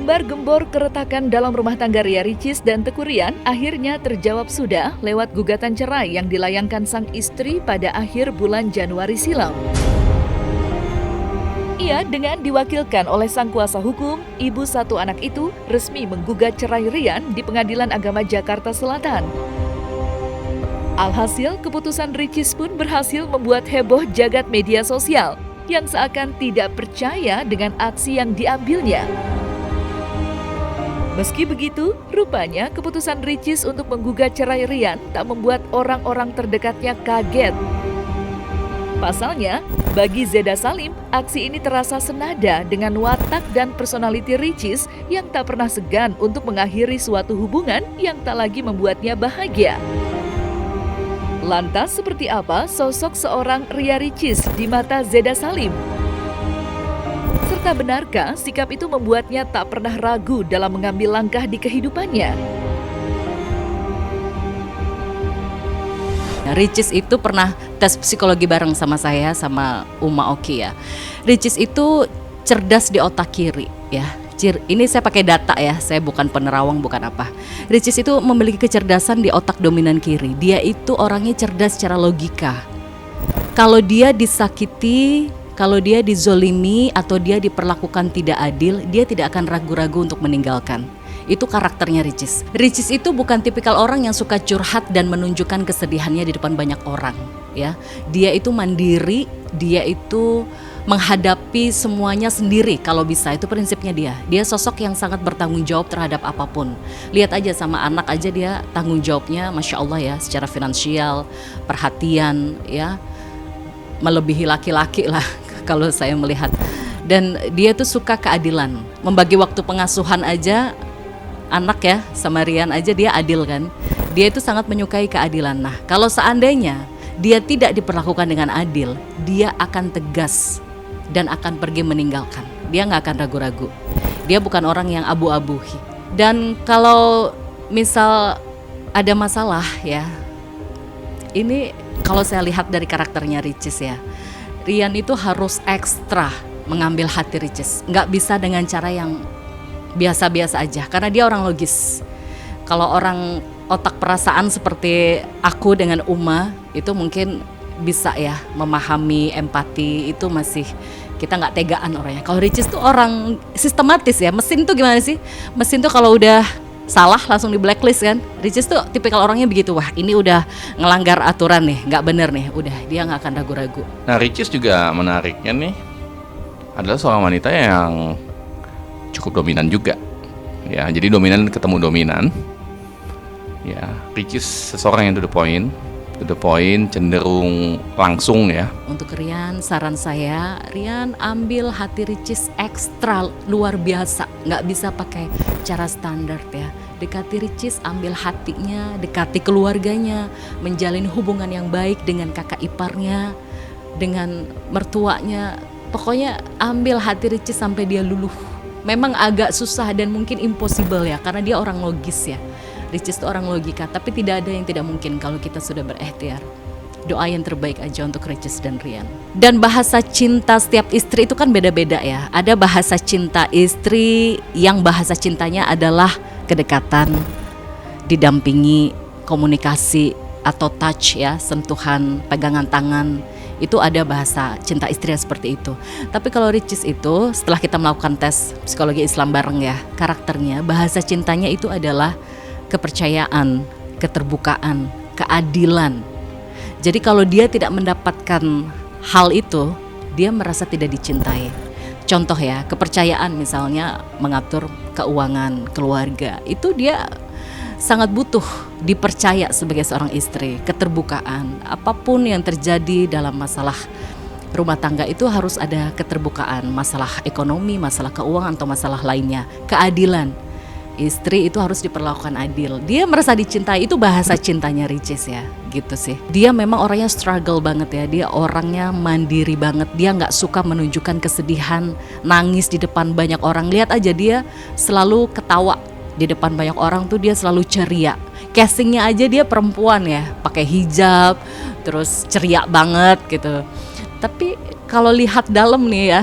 Gembar-gembor keretakan dalam rumah tangga Ria Ricis dan Teuku Ryan akhirnya terjawab sudah lewat gugatan cerai yang dilayangkan sang istri pada akhir bulan Januari silam. Ia dengan diwakilkan oleh sang kuasa hukum, ibu satu anak itu resmi menggugat cerai Ryan di Pengadilan Agama Jakarta Selatan. Alhasil, keputusan Ricis pun berhasil membuat heboh jagat media sosial yang seakan tidak percaya dengan aksi yang diambilnya. Meski begitu, rupanya keputusan Ricis untuk menggugat cerai Ryan tak membuat orang-orang terdekatnya kaget. Pasalnya, bagi Zeda Salim, aksi ini terasa senada dengan watak dan personality Ricis yang tak pernah segan untuk mengakhiri suatu hubungan yang tak lagi membuatnya bahagia. Lantas seperti apa sosok seorang Ria Ricis di mata Zeda Salim? Serta benarkah sikap itu membuatnya tak pernah ragu dalam mengambil langkah di kehidupannya? Ricis itu pernah tes psikologi bareng sama saya, sama Uma Oki ya. Ricis itu cerdas di otak kiri ya. Ini saya pakai data ya, saya bukan penerawang, bukan apa. Ricis itu memiliki kecerdasan di otak dominan kiri. Dia itu orangnya cerdas secara logika. Kalau dia disakiti, kalau dia dizolimi atau dia diperlakukan tidak adil, dia tidak akan ragu-ragu untuk meninggalkan. Itu karakternya Ricis. Ricis itu bukan tipikal orang yang suka curhat dan menunjukkan kesedihannya di depan banyak orang, ya. Dia itu mandiri, dia itu menghadapi semuanya sendiri kalau bisa, itu prinsipnya dia. Dia sosok yang sangat bertanggung jawab terhadap apapun. Lihat aja sama anak aja dia tanggung jawabnya, Masya Allah ya, secara finansial, perhatian ya, melebihi laki-laki lah kalau saya melihat. Dan dia tuh suka keadilan. Membagi waktu pengasuhan aja anak ya sama Rian aja dia adil kan. Dia itu sangat menyukai keadilan. Nah, kalau seandainya dia tidak diperlakukan dengan adil, dia akan tegas dan akan pergi meninggalkan. Dia nggak akan ragu-ragu. Dia bukan orang yang abu-abu. Dan kalau misal ada masalah ya, ini kalau saya lihat dari karakternya Ricis ya, Rian itu harus ekstra mengambil hati Ricis. Nggak bisa dengan cara yang biasa-biasa aja, karena dia orang logis. Kalau orang otak perasaan seperti aku dengan Uma, itu mungkin bisa ya memahami, empati, itu masih kita nggak tegaan orangnya. Kalau Ricis tuh orang sistematis ya, mesin tuh gimana sih? Mesin tuh kalau udah salah langsung di blacklist kan. Ricis tuh tipikal orangnya begitu, wah ini udah ngelanggar aturan nih, nggak bener nih, udah dia nggak akan ragu-ragu. Nah, Ricis juga menariknya nih adalah seorang wanita yang cukup dominan juga ya. Jadi dominan ketemu dominan ya. Ricis seseorang yang to the point, cenderung langsung ya. Untuk Rian, saran saya, Rian ambil hati Ricis ekstra luar biasa, nggak bisa pakai cara standar ya. Dekati Ricis, ambil hatinya, dekati keluarganya, menjalin hubungan yang baik dengan kakak iparnya, dengan mertuanya. Pokoknya ambil hati Ricis sampai dia luluh. Memang agak susah dan mungkin impossible ya, karena dia orang logis ya. Ricis itu orang logika, tapi tidak ada yang tidak mungkin kalau kita sudah berikhtiar. Doa yang terbaik aja untuk Ricis dan Rian. Dan bahasa cinta setiap istri itu kan beda-beda ya. Ada bahasa cinta istri yang bahasa cintanya adalah kedekatan, didampingi, komunikasi atau touch ya, sentuhan, pegangan tangan. Itu ada bahasa cinta istri seperti itu. Tapi kalau Ricis itu setelah kita melakukan tes psikologi Islam bareng ya, karakternya, bahasa cintanya itu adalah kepercayaan, keterbukaan, keadilan. Jadi kalau dia tidak mendapatkan hal itu, dia merasa tidak dicintai. Contoh ya, kepercayaan misalnya mengatur keuangan keluarga, itu dia sangat butuh dipercaya sebagai seorang istri. Keterbukaan, apapun yang terjadi dalam masalah rumah tangga itu harus ada keterbukaan. Masalah ekonomi, masalah keuangan atau masalah lainnya, keadilan. Istri itu harus diperlakukan adil. Dia merasa dicintai, itu bahasa cintanya Ricis ya, gitu sih. Dia memang orangnya struggle banget ya. Dia orangnya mandiri banget. Dia nggak suka menunjukkan kesedihan, nangis di depan banyak orang. Lihat aja dia selalu ketawa di depan banyak orang tuh, dia selalu ceria. Casingnya aja dia perempuan ya, pakai hijab, terus ceria banget gitu. Tapi kalau lihat dalam nih ya,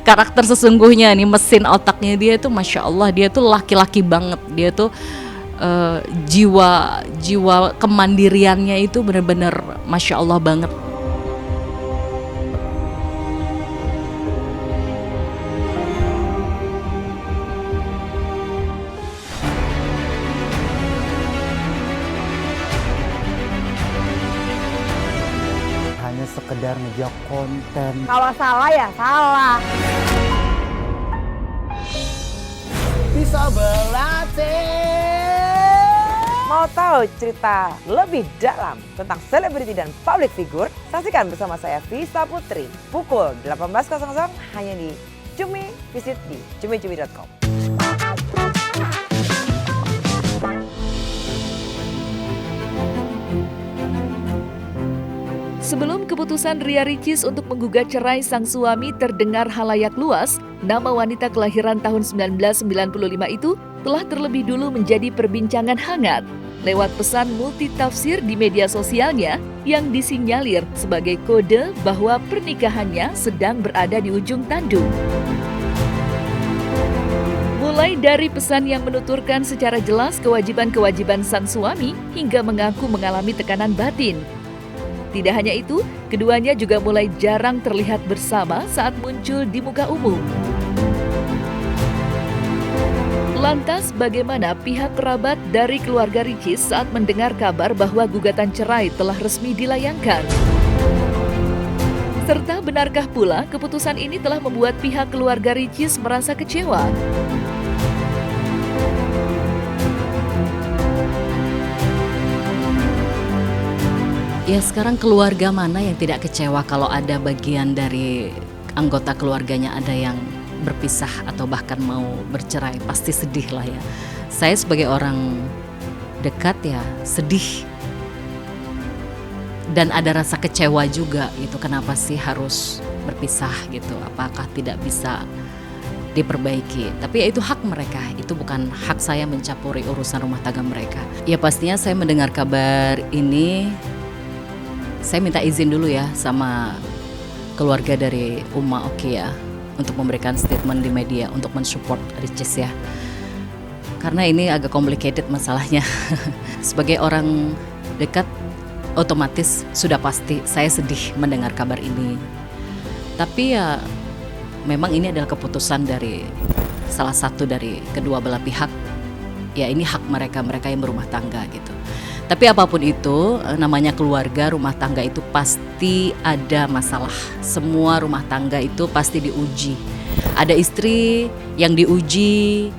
karakter sesungguhnya nih, mesin otaknya dia tuh Masya Allah, dia tuh laki-laki banget. Dia tuh jiwa kemandiriannya itu benar-benar Masya Allah banget. Hanya sekedar ngejar konten. Kalau salah ya salah. Bisa berlatih. Mau tahu cerita lebih dalam tentang selebriti dan public figure? Saksikan bersama saya Vista Putri pukul 18.00 hanya di Cumi. Visit di cumi-cumi.com. Sebelum keputusan Ria Ricis untuk menggugat cerai sang suami terdengar halayak luas, nama wanita kelahiran tahun 1995 itu telah terlebih dulu menjadi perbincangan hangat lewat pesan multitafsir di media sosialnya yang disinyalir sebagai kode bahwa pernikahannya sedang berada di ujung tanduk. Mulai dari pesan yang menuturkan secara jelas kewajiban-kewajiban sang suami hingga mengaku mengalami tekanan batin. Tidak hanya itu, keduanya juga mulai jarang terlihat bersama saat muncul di muka umum. Lantas bagaimana pihak kerabat dari keluarga Ricis saat mendengar kabar bahwa gugatan cerai telah resmi dilayangkan? Serta benarkah pula keputusan ini telah membuat pihak keluarga Ricis merasa kecewa? Ya sekarang keluarga mana yang tidak kecewa kalau ada bagian dari anggota keluarganya ada yang berpisah atau bahkan mau bercerai, pasti sedih lah ya. Saya sebagai orang dekat ya sedih dan ada rasa kecewa juga gitu, kenapa sih harus berpisah gitu, apakah tidak bisa diperbaiki. Tapi ya itu hak mereka, itu bukan hak saya mencampuri urusan rumah tangga mereka. Ya pastinya saya mendengar kabar ini, saya minta izin dulu ya sama keluarga dari Uma Oki ya untuk memberikan statement di media untuk mensupport Ricis ya. Karena ini agak complicated masalahnya. Sebagai orang dekat otomatis sudah pasti saya sedih mendengar kabar ini. Tapi ya memang ini adalah keputusan dari salah satu dari kedua belah pihak. Ya ini hak mereka yang berumah tangga gitu. Tapi apapun itu, namanya keluarga, rumah tangga itu pasti ada masalah. Semua rumah tangga itu pasti diuji. Ada istri yang diuji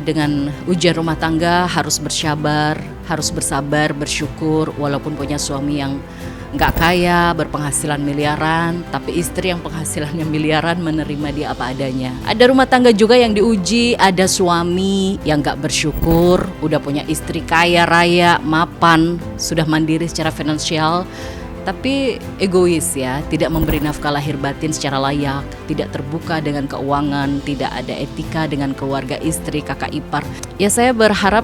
dengan ujian rumah tangga, harus bersabar, bersyukur. Walaupun punya suami yang nggak kaya, berpenghasilan miliaran, tapi istri yang penghasilannya miliaran menerima dia apa adanya. Ada rumah tangga juga yang diuji, ada suami yang nggak bersyukur, udah punya istri kaya raya, mapan, sudah mandiri secara finansial, tapi egois ya, tidak memberi nafkah lahir batin secara layak, tidak terbuka dengan keuangan, tidak ada etika dengan keluarga istri, kakak ipar. Ya saya berharap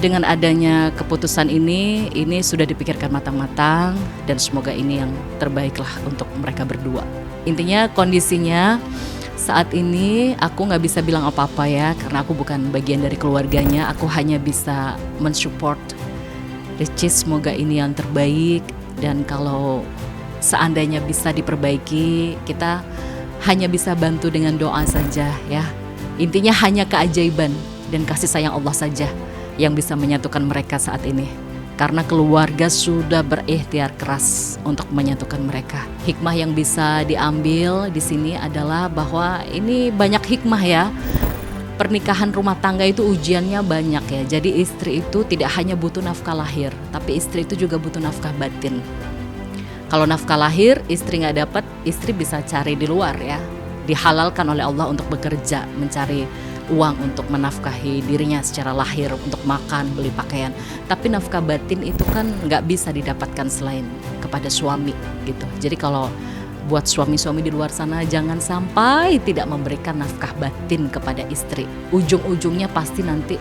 dengan adanya keputusan ini sudah dipikirkan matang-matang dan semoga ini yang terbaik lah untuk mereka berdua. Intinya kondisinya saat ini aku nggak bisa bilang apa-apa ya, karena aku bukan bagian dari keluarganya. Aku hanya bisa mensupport Ricis, semoga ini yang terbaik. Dan kalau seandainya bisa diperbaiki, kita hanya bisa bantu dengan doa saja ya. Intinya hanya keajaiban dan kasih sayang Allah saja yang bisa menyatukan mereka saat ini. Karena keluarga sudah berikhtiar keras untuk menyatukan mereka. Hikmah yang bisa diambil di sini adalah bahwa ini banyak hikmah ya. Pernikahan rumah tangga itu ujiannya banyak ya. Jadi istri itu tidak hanya butuh nafkah lahir, tapi istri itu juga butuh nafkah batin. Kalau nafkah lahir istri nggak dapat, istri bisa cari di luar ya. Dihalalkan oleh Allah untuk bekerja, mencari uang untuk menafkahi dirinya secara lahir, untuk makan, beli pakaian. Tapi nafkah batin itu kan nggak bisa didapatkan selain kepada suami gitu. Jadi kalau buat suami-suami di luar sana, jangan sampai tidak memberikan nafkah batin kepada istri. Ujung-ujungnya pasti nanti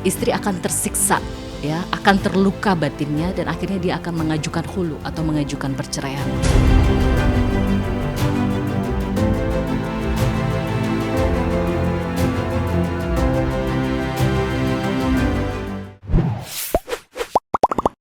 istri akan tersiksa ya, akan terluka batinnya dan akhirnya dia akan mengajukan khulu atau mengajukan perceraian.